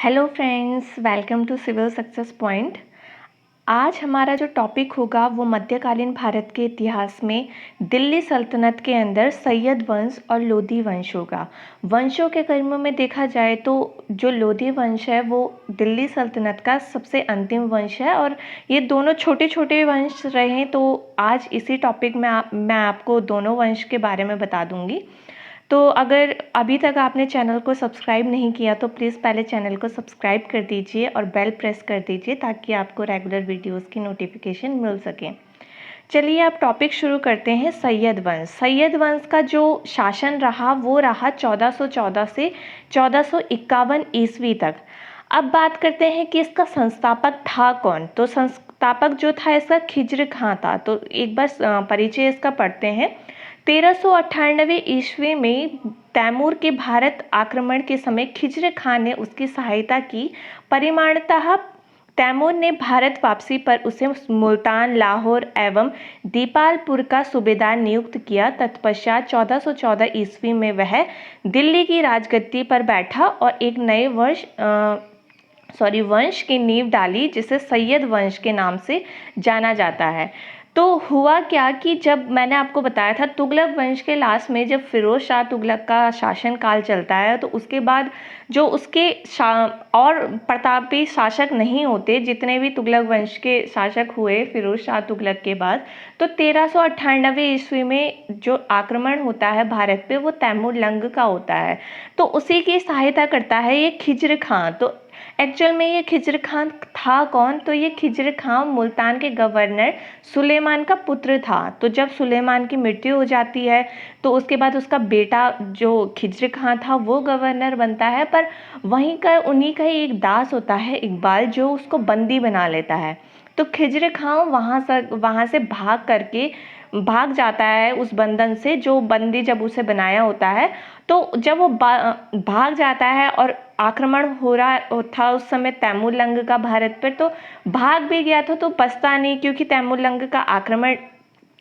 Hello friends, welcome to civil success point. आज हमारा जो टॉपिक होगा वो मध्यकालीन भारत के इतिहास में दिल्ली सल्तनत के अंदर सैयद वंश और लोधी वंश होगा। वंशों के क्रम में देखा जाए तो जो लोधी वंश है वो दिल्ली सल्तनत का सबसे अंतिम वंश है और ये दोनों छोटे छोटे वंश रहे। तो आज इसी टॉपिक में मैं आपको दोनों वंश के बारे में बता दूंगी। तो अगर अभी तक आपने चैनल को सब्सक्राइब नहीं किया तो प्लीज़ पहले चैनल को सब्सक्राइब कर दीजिए और बेल प्रेस कर दीजिए ताकि आपको रेगुलर वीडियोस की नोटिफिकेशन मिल सके। चलिए अब टॉपिक शुरू करते हैं। सैयद वंश। सैयद वंश का जो शासन रहा वो रहा 1414 से 1451 ईस्वी तक। अब बात करते हैं कि इसका संस्थापक था कौन। तो संस्थापक जो था इसका खिज्र खां था। तो एक बार परिचय इसका पढ़ते हैं। 1398 ईस्वी में तैमूर के भारत आक्रमण के समय खिज्र खां ने उसकी सहायता की। परिणामतः तैमूर ने भारत वापसी पर उसे मुल्तान, लाहौर एवं दीपालपुर का सूबेदार नियुक्त किया। तत्पश्चात 1414 ईस्वी में वह दिल्ली की राजगद्दी पर बैठा और एक नए वंश की नींव डाली जिसे सैयद वंश के नाम से जाना जाता है। तो हुआ क्या कि जब मैंने आपको बताया था तुगलक वंश के लास्ट में जब फिरोज शाह तुगलक का शासन काल चलता है तो उसके बाद जो उसके और प्रतापी शासक नहीं होते, जितने भी तुगलक वंश के शासक हुए फिरोज शाह तुगलक के बाद, तो 1398 ईस्वी में जो आक्रमण होता है भारत पे वो तैमूर लंग का होता है। तो उसी की सहायता करता है ये खिज्र खां। तो एक्चुअल में ये खिज्र खां था कौन? तो ये खिज्र खां मुल्तान के गवर्नर सुलेमान का पुत्र था। तो जब सुलेमान की मृत्यु हो जाती है तो उसके बाद उसका बेटा जो खिज्र खां था वो गवर्नर बनता है। पर उन्हीं का ही एक दास होता है इकबाल, जो उसको बंदी बना लेता है। तो खिज्र खां वहाँ से भाग जाता है उस बंधन से, जो बंदी जब उसे बनाया होता है। तो जब वो भाग जाता है और आक्रमण हो रहा था उस समय तैमूर लंग का भारत पर, तो भाग भी गया था तो बचता नहीं, क्योंकि तैमूर लंग का आक्रमण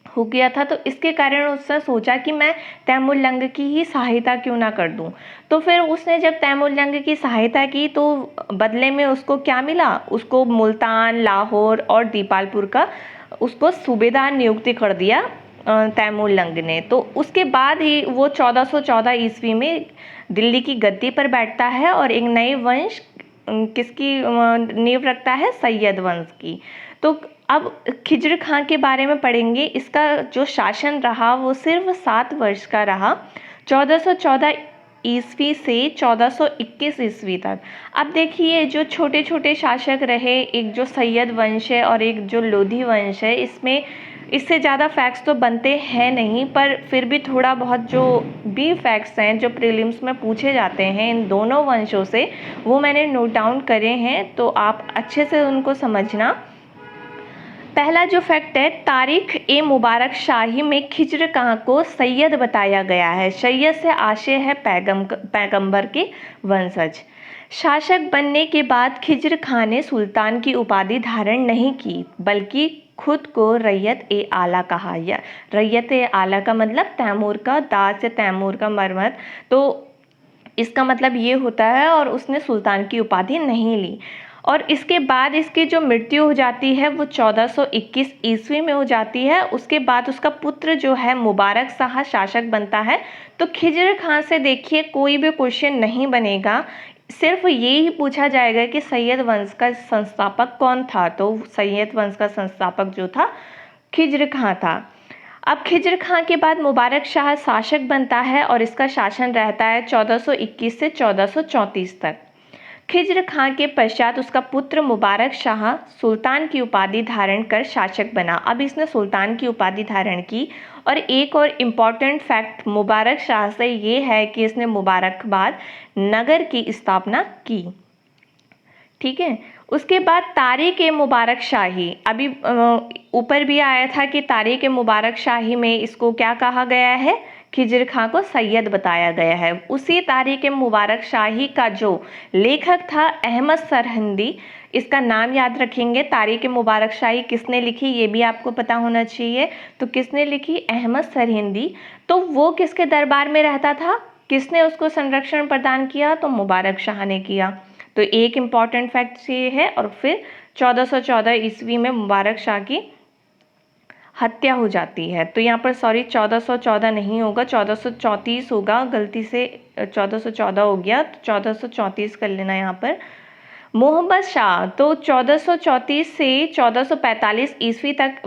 हो गया था। तो इसके कारण उसने सोचा कि मैं तैमूर लंग की ही सहायता क्यों ना कर दूं। तो फिर उसने जब तैमूर लंग की सहायता की तो बदले में उसको क्या मिला? उसको मुल्तान, लाहौर और दीपालपुर का उसको सूबेदार नियुक्ति कर दिया तैमूर लंग ने। तो उसके बाद ही वो 1414 ईस्वी में दिल्ली की गद्दी पर बैठता है और एक नए वंश किसकी नींव रखता है? सैयद वंश की। तो अब खिज्र खां के बारे में पढ़ेंगे। इसका जो शासन रहा वो सिर्फ 7 वर्ष का रहा, 1414 ईस्वी से 1421 ईस्वी तक। अब देखिए जो छोटे छोटे शासक रहे, एक जो सैयद वंश है और एक जो लोधी वंश है, इससे ज़्यादा फैक्ट्स तो बनते हैं नहीं, पर फिर भी थोड़ा बहुत जो भी फैक्ट्स हैं जो प्रीलिम्स में पूछे जाते हैं इन दोनों वंशों से, वो मैंने नोट डाउन करे हैं, तो आप अच्छे से उनको समझना। पहला जो फैक्ट है, तारीख ए मुबारक शाही में खिज्र खां को सैयद बताया गया है। सैयद से आशय है पैगंबर के वंशज। शासक बनने के बाद खिज्र खां ने सुल्तान की उपाधि धारण नहीं की, बल्कि खुद को रैयत ए आला कहा। या रैयत ए आला का मतलब तैमूर का दास या तैमूर का मरमत, तो इसका मतलब ये होता है। और उसने सुल्तान की उपाधि नहीं ली। और इसके बाद इसकी जो मृत्यु हो जाती है वो 1421 ईस्वी में हो जाती है। उसके बाद उसका पुत्र जो है मुबारक शाह शासक बनता है। तो खिज्र खां से देखिए कोई भी क्वेश्चन नहीं बनेगा, सिर्फ ये ही पूछा जाएगा कि सैयद वंश का संस्थापक कौन था। तो सैयद वंश का संस्थापक जो था खिज्र खां था। अब खिज्र खां के बाद मुबारक शाह शासक बनता है और इसका शासन रहता है 1421 से 1434 तक। खिज्र खां के पश्चात उसका पुत्र मुबारक शाह सुल्तान की उपाधि धारण कर शासक बना। अब इसने सुल्तान की उपाधि धारण की। और एक और इम्पॉर्टेंट फैक्ट मुबारक शाह से ये है कि इसने मुबारकबाद नगर की स्थापना की। ठीक है। उसके बाद तारीख ए मुबारक शाही, अभी ऊपर भी आया था कि तारीख ए मुबारक शाही में इसको क्या कहा गया है? खिज्र खां को सैयद बताया गया है। उसी तारीख ए मुबारक शाही का जो लेखक था अहमद सरहिंदी, इसका नाम याद रखेंगे। तारीख ए मुबारक शाही किसने लिखी ये भी आपको पता होना चाहिए। तो किसने लिखी? अहमद सरहिंदी। तो वो किसके दरबार में रहता था? किसने उसको संरक्षण प्रदान किया? तो मुबारक शाह ने किया। तो एक इम्पॉर्टेंट फैक्ट ये है। और फिर 1414 ईस्वी में मुबारक शाह की हत्या हो जाती है। तो यहाँ पर सॉरी 1414 नहीं होगा, 1434 होगा, गलती से 1414 हो गया, तो 1434 कर लेना यहाँ पर। मोहम्मद शाह तो 1434 से 1445 ईस्वी तक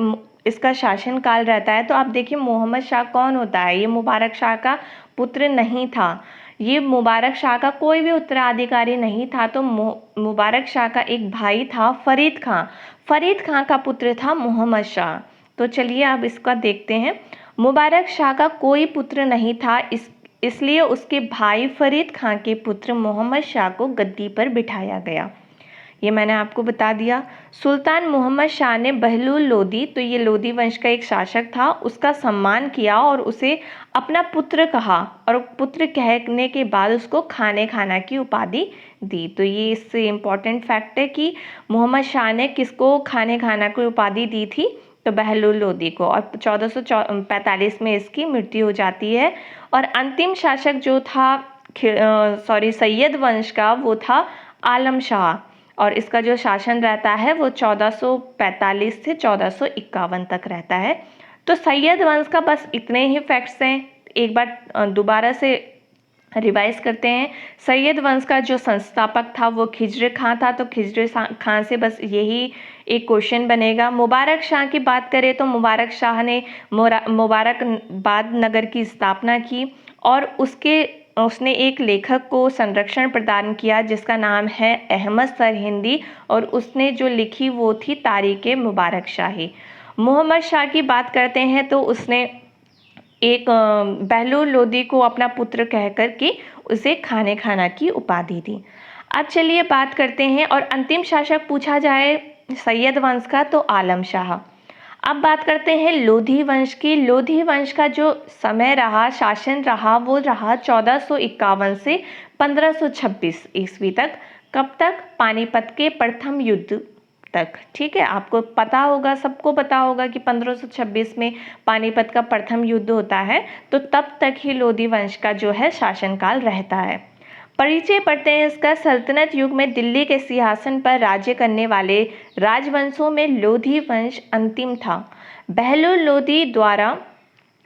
इसका शासनकाल रहता है। तो आप देखिए मोहम्मद शाह कौन होता है, ये मुबारक शाह का पुत्र नहीं था, ये मुबारक शाह का कोई भी उत्तराधिकारी नहीं था। तो मुबारक शाह का एक भाई था फरीद खां, फरीद खां का पुत्र था मोहम्मद शाह। तो चलिए अब इसका देखते हैं। मुबारक शाह का कोई पुत्र नहीं था, इसलिए उसके भाई फरीद खां के पुत्र मोहम्मद शाह को गद्दी पर बिठाया गया। ये मैंने आपको बता दिया। सुल्तान मोहम्मद शाह ने बहलुल लोदी, तो ये लोदी वंश का एक शासक था, उसका सम्मान किया और उसे अपना पुत्र कहा, और पुत्र कहने के बाद उसको खाने खाना की उपाधि दी। तो ये इससे इम्पॉर्टेंट फैक्ट है कि मोहम्मद शाह ने किसको खाने खाना की उपाधि दी थी, तो बहलुल लोदी को। और 1445 में इसकी मृत्यु हो जाती है। और अंतिम शासक जो था सैयद वंश का, वो था आलम शाह, और इसका जो शासन रहता है वो 1445 से 1451 तक रहता है। तो सैयद वंश का बस इतने ही फैक्ट्स हैं, एक बार दोबारा से रिवाइज करते हैं। सैयद वंश का जो संस्थापक था वो खिज्र खां था, तो खिज्र खां से बस यही एक क्वेश्चन बनेगा। मुबारक शाह की बात करें तो मुबारक शाह ने मुबारकबाद नगर की स्थापना की, और उसने एक लेखक को संरक्षण प्रदान किया जिसका नाम है अहमद सरहिंदी, और उसने जो लिखी वो थी तारीख़ मुबारक शाही। मोहम्मद शाह की बात करते हैं तो उसने एक बहलुल लोदी को अपना पुत्र कह कर के उसे खाने खाना की उपाधि दी। अब चलिए बात करते हैं, और अंतिम शासक पूछा जाए सैयद वंश का तो आलम शाह। अब बात करते हैं लोधी वंश की। लोधी वंश का जो समय रहा, शासन रहा, वो रहा 1451 से 1526 ईस्वी तक। कब तक? पानीपत के प्रथम युद्ध तक। ठीक है, आपको पता होगा, सबको पता होगा कि 1526 में पानीपत का प्रथम युद्ध होता है, तो तब तक ही लोधी वंश का जो है शासनकाल रहता है। परिचय पढ़ते हैं इसका। सल्तनत युग में दिल्ली के सिंहासन पर राज्य करने वाले राजवंशों में लोधी वंश अंतिम था। बहलुल लोदी द्वारा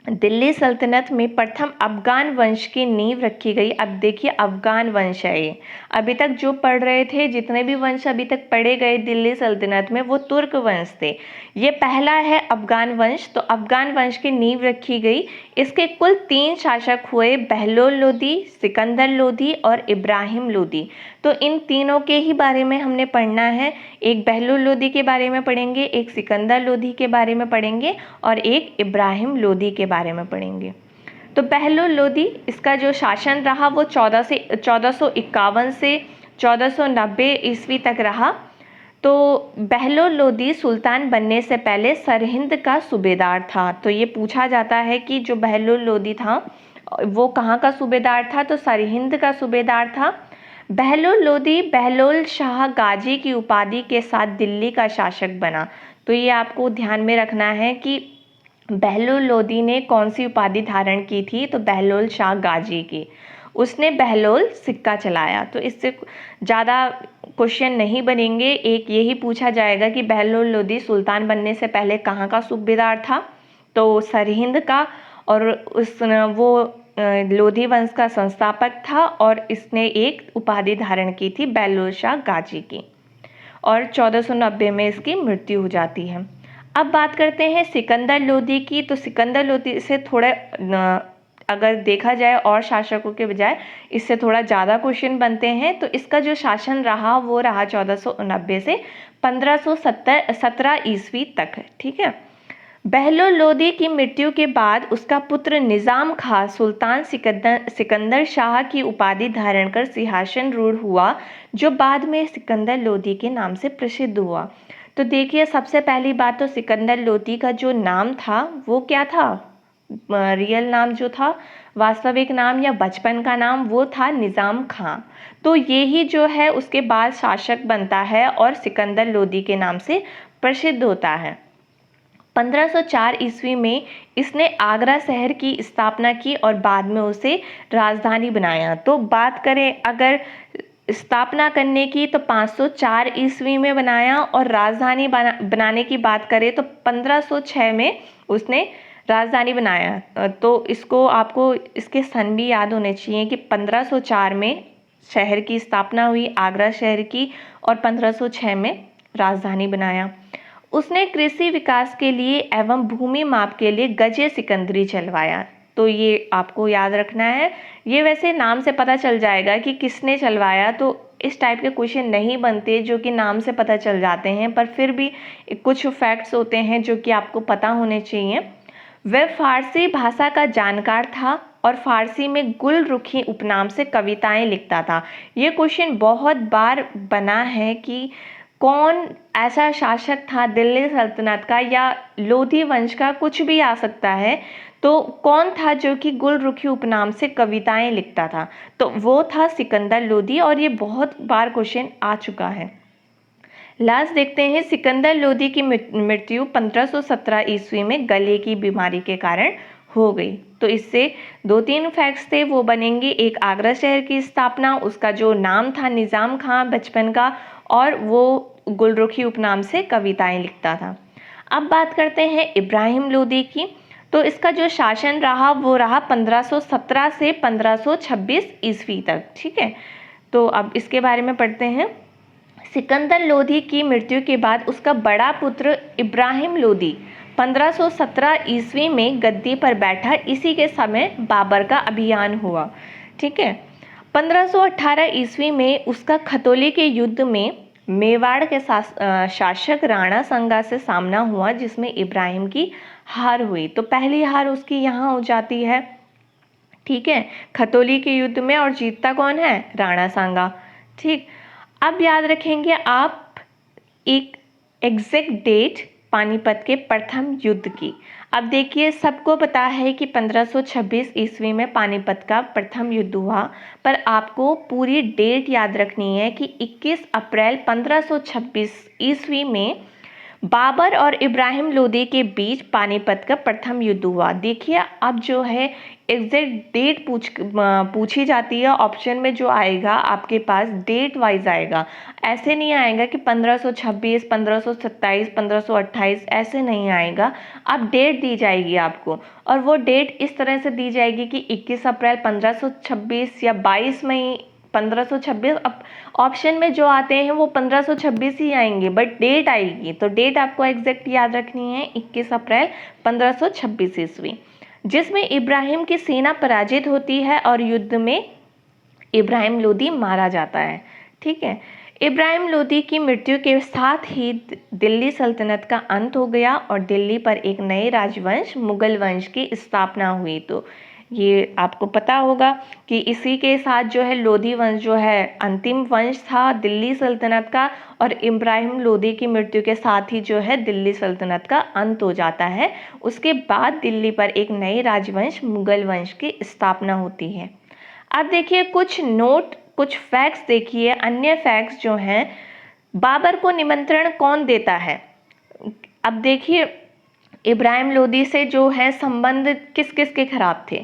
दिल्ली सल्तनत में प्रथम अफगान वंश की नींव रखी गई। अब देखिए अफगान वंश है ये, अभी तक जो पढ़ रहे थे, जितने भी वंश अभी तक पढ़े गए दिल्ली सल्तनत में, वो तुर्क वंश थे। ये पहला है अफगान वंश। तो अफगान वंश की नींव रखी गई। इसके कुल 3 शासक हुए, बहलुल लोदी, सिकंदर लोदी और इब्राहिम लोदी। तो इन तीनों के ही बारे में हमने पढ़ना है। एक बहलुल लोदी के बारे में पढ़ेंगे, एक सिकंदर लोदी के बारे में पढ़ेंगे, और एक इब्राहिम लोदी के बारे में पढ़ेंगे। तो बहलुल लोदी, इसका जो शासन रहा वो 1451 से 1490 ईस्वी तक रहा। तो बहलुल लोदी सुल्तान बनने से पहले सरहिंद का सूबेदार था। तो ये पूछा जाता है कि जो बहलुल लोदी था वो कहाँ का सूबेदार था, तो सरहिंद का सूबेदार था। बहलुल लोदी बहलोल शाह गाजी की उपाधि के साथ दिल्ली का शासक बना। तो ये आपको ध्यान में रखना है कि बहलुल लोदी ने कौन सी उपाधि धारण की थी, तो बहलोल शाह गाजी की। उसने बहलोल सिक्का चलाया। तो इससे ज़्यादा क्वेश्चन नहीं बनेंगे, एक यही पूछा जाएगा कि बहलुल लोदी सुल्तान बनने से पहले कहाँ का सूबेदार था, तो सरहिंद का, और वो लोधी वंश का संस्थापक था, और इसने एक उपाधि धारण की थी बहलोल शाह गाजी की, और 1490 में इसकी मृत्यु हो जाती है। अब बात करते हैं सिकंदर लोदी की। तो सिकंदर लोदी से थोड़ा अगर देखा जाए और शासकों के बजाय इससे थोड़ा ज़्यादा क्वेश्चन बनते हैं। तो इसका जो शासन रहा वो रहा 1490 से 1517 ईस्वी तक। ठीक है, बहलुल लोदी की मृत्यु के बाद उसका पुत्र निज़ाम खां सुल्तान सिकंदर शाह की उपाधि धारण कर सिंहासन रूढ़ हुआ, जो बाद में सिकंदर लोदी के नाम से प्रसिद्ध हुआ। तो देखिए सबसे पहली बात, तो सिकंदर लोदी का जो नाम था वो क्या था, रियल नाम जो था, वास्तविक नाम या बचपन का नाम, वो था निज़ाम खां। तो ये ही जो है उसके बाद शासक बनता है और सिकंदर लोदी के नाम से प्रसिद्ध होता है। 1504 ईस्वी में इसने आगरा शहर की स्थापना की और बाद में उसे राजधानी बनाया। तो बात करें अगर स्थापना करने की तो 504 ईस्वी में बनाया, और राजधानी बनाने की बात करें तो 1506 में उसने राजधानी बनाया। तो इसको आपको इसके सन भी याद होने चाहिए कि 1504 में शहर की स्थापना हुई, आगरा शहर की, और 1506 में राजधानी बनाया। उसने कृषि विकास के लिए एवं भूमि माप के लिए गजे सिकंदरी चलवाया। तो ये आपको याद रखना है। ये वैसे नाम से पता चल जाएगा कि किसने चलवाया, तो इस टाइप के क्वेश्चन नहीं बनते जो कि नाम से पता चल जाते हैं, पर फिर भी कुछ फैक्ट्स होते हैं जो कि आपको पता होने चाहिए। वह फारसी भाषा का जानकार था और फारसी में गुल रुखी उपनाम से कविताएं लिखता था। ये क्वेश्चन बहुत बार बना है कि कौन ऐसा शासक था दिल्ली सल्तनत का या लोधी वंश का, कुछ भी आ सकता है, तो कौन था जो कि गुल रुखी उपनाम से कविताएं लिखता था? तो वो था सिकंदर लोधी, और ये बहुत बार क्वेश्चन आ चुका है। लास्ट देखते हैं, सिकंदर लोधी की मृत्यु 1517 ईस्वी में गले की बीमारी के कारण हो गई। तो इससे 2-3 फैक्ट्स थे वो बनेंगे। एक आगरा शहर की स्थापना, उसका जो नाम था निज़ाम खां बचपन का, और वो गुलरुखी उपनाम से कविताएं लिखता था। अब बात करते हैं इब्राहिम लोदी की। तो इसका जो शासन रहा वो रहा 1517 से 1526 ईस्वी तक। ठीक है, तो अब इसके बारे में पढ़ते हैं। सिकंदर लोधी की मृत्यु के बाद उसका बड़ा पुत्र इब्राहिम लोधी 1517 ईस्वी में गद्दी पर बैठा। इसी के समय बाबर का अभियान हुआ। ठीक है, 1518 ईस्वी में उसका खतौली के युद्ध में मेवाड़ के शासक राणा संगा से सामना हुआ, जिसमें इब्राहिम की हार हुई। तो पहली हार उसकी यहाँ हो जाती है। ठीक है, खतौली के युद्ध में, और जीतता कौन है? राणा सांगा। ठीक, अब याद रखेंगे आप एक एग्जैक्ट डेट पानीपत के प्रथम युद्ध की। अब देखिए, सबको पता है कि 1526 ईस्वी में पानीपत का प्रथम युद्ध हुआ, पर आपको पूरी डेट याद रखनी है कि 21 अप्रैल 1526 ईस्वी में बाबर और इब्राहिम लोदी के बीच पानीपत का प्रथम युद्ध हुआ। देखिए, अब जो है एग्जैक्ट डेट पूछी जाती है, ऑप्शन में जो आएगा आपके पास डेट वाइज आएगा। ऐसे नहीं आएगा कि 1526, 1527, 1528, ऐसे नहीं आएगा। अब डेट दी जाएगी आपको, और वो डेट इस तरह से दी जाएगी कि 21 अप्रैल 1526 या 22 मई 1526। अब ऑप्शन में जो आते हैं वो 1526 ही आएंगे, बट डेट आएगी, तो डेट आपको एग्जैक्ट याद रखनी है, 21 अप्रैल 1526 ईस्वी, जिसमें इब्राहिम की सेना पराजित होती है और युद्ध में इब्राहिम लोदी मारा जाता है। ठीक है, इब्राहिम लोदी की मृत्यु के साथ ही दिल्ली सल्तनत का अंत हो गया और दिल्ली पर एक नए राजवंश मुगल वंश की स्थापना हुई। तो ये आपको पता होगा कि इसी के साथ जो है लोधी वंश जो है अंतिम वंश था दिल्ली सल्तनत का, और इब्राहिम लोदी की मृत्यु के साथ ही जो है दिल्ली सल्तनत का अंत हो जाता है। उसके बाद दिल्ली पर एक नए राजवंश मुगल वंश की स्थापना होती है। अब देखिए कुछ नोट, कुछ फैक्ट्स देखिए। अन्य फैक्ट्स जो हैं, बाबर को निमंत्रण कौन देता है? अब देखिए, इब्राहिम लोदी से जो है संबंध किस किस के खराब थे?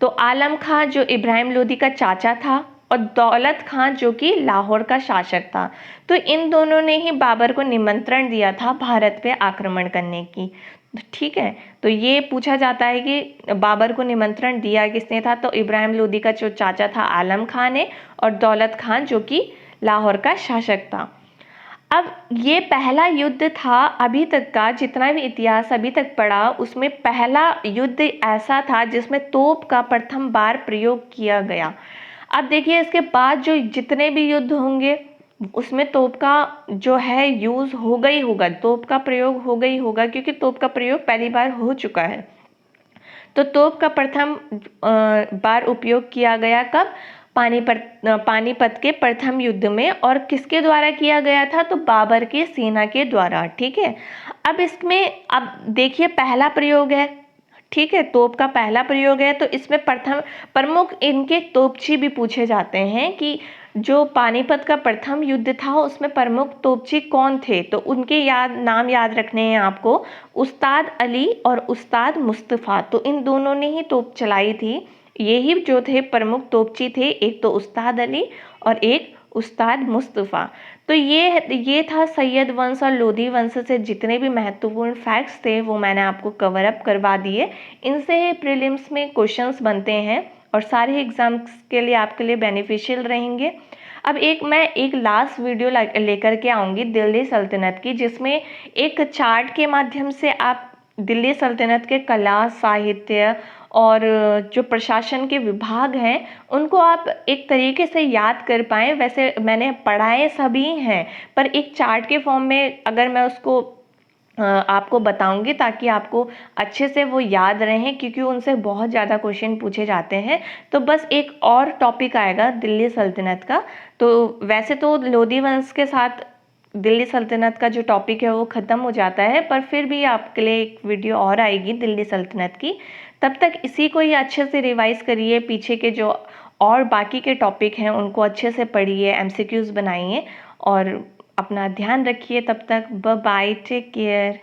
तो आलम खां जो इब्राहिम लोदी का चाचा था, और दौलत खां जो कि लाहौर का शासक था। तो इन दोनों ने ही बाबर को निमंत्रण दिया था भारत पे आक्रमण करने की। ठीक है, तो ये पूछा जाता है कि बाबर को निमंत्रण दिया किसने था? तो इब्राहिम लोदी का जो चाचा था आलम खां ने, और दौलत खां जो कि लाहौर का शासक था। अब ये पहला युद्ध था अभी तक का, जितना भी इतिहास अभी तक पढ़ा उसमें पहला युद्ध ऐसा था जिसमें तोप का प्रथम बार प्रयोग किया गया। अब देखिए, इसके बाद जो जितने भी युद्ध होंगे उसमें तोप का जो है यूज़ होगा ही होगा, तोप का प्रयोग होगा ही होगा, क्योंकि तोप का प्रयोग पहली बार हो चुका है। तो तोप का प्रथम बार उपयोग किया गया कब? पानीपत के प्रथम युद्ध में। और किसके द्वारा किया गया था? तो बाबर की सेना के द्वारा। ठीक है, अब इसमें अब देखिए पहला प्रयोग है। ठीक है, तोप का पहला प्रयोग है, तो इसमें प्रथम प्रमुख इनके तोपची भी पूछे जाते हैं कि जो पानीपत का प्रथम युद्ध था उसमें प्रमुख तोपची कौन थे? तो उनके नाम याद रखने हैं आपको, उस्ताद अली और उस्ताद मुस्तफ़ा। तो इन दोनों ने ही तोप चलाई थी। यही जो थे प्रमुख तोपची थे, एक तो उस्ताद अली और एक उस्ताद मुस्तफ़ा। तो ये था सैयद वंश और लोधी वंश से जितने भी महत्वपूर्ण फैक्ट्स थे वो मैंने आपको कवर अप करवा दिए। इनसे प्रीलिम्स में क्वेश्चंस बनते हैं और सारे एग्जाम्स के लिए आपके लिए बेनिफिशियल रहेंगे। अब मैं एक लास्ट वीडियो लेकर के आऊँगी दिल्ली सल्तनत की, जिसमें एक चार्ट के माध्यम से आप दिल्ली सल्तनत के कला, साहित्य और जो प्रशासन के विभाग हैं उनको आप एक तरीके से याद कर पाएँ। वैसे मैंने पढ़ाए सभी हैं, पर एक चार्ट के फॉर्म में अगर मैं उसको आपको बताऊंगी ताकि आपको अच्छे से वो याद रहें, क्योंकि उनसे बहुत ज़्यादा क्वेश्चन पूछे जाते हैं। तो बस एक और टॉपिक आएगा दिल्ली सल्तनत का। तो वैसे तो लोधी वंश के साथ दिल्ली सल्तनत का जो टॉपिक है वो ख़त्म हो जाता है, पर फिर भी आपके लिए एक वीडियो और आएगी दिल्ली सल्तनत की। तब तक इसी को ही अच्छे से रिवाइज़ करिए, पीछे के जो और बाकी के टॉपिक हैं उनको अच्छे से पढ़िए, एमसीक्यूज़ बनाइए और अपना ध्यान रखिए। तब तक बाय बाय, टेक केयर।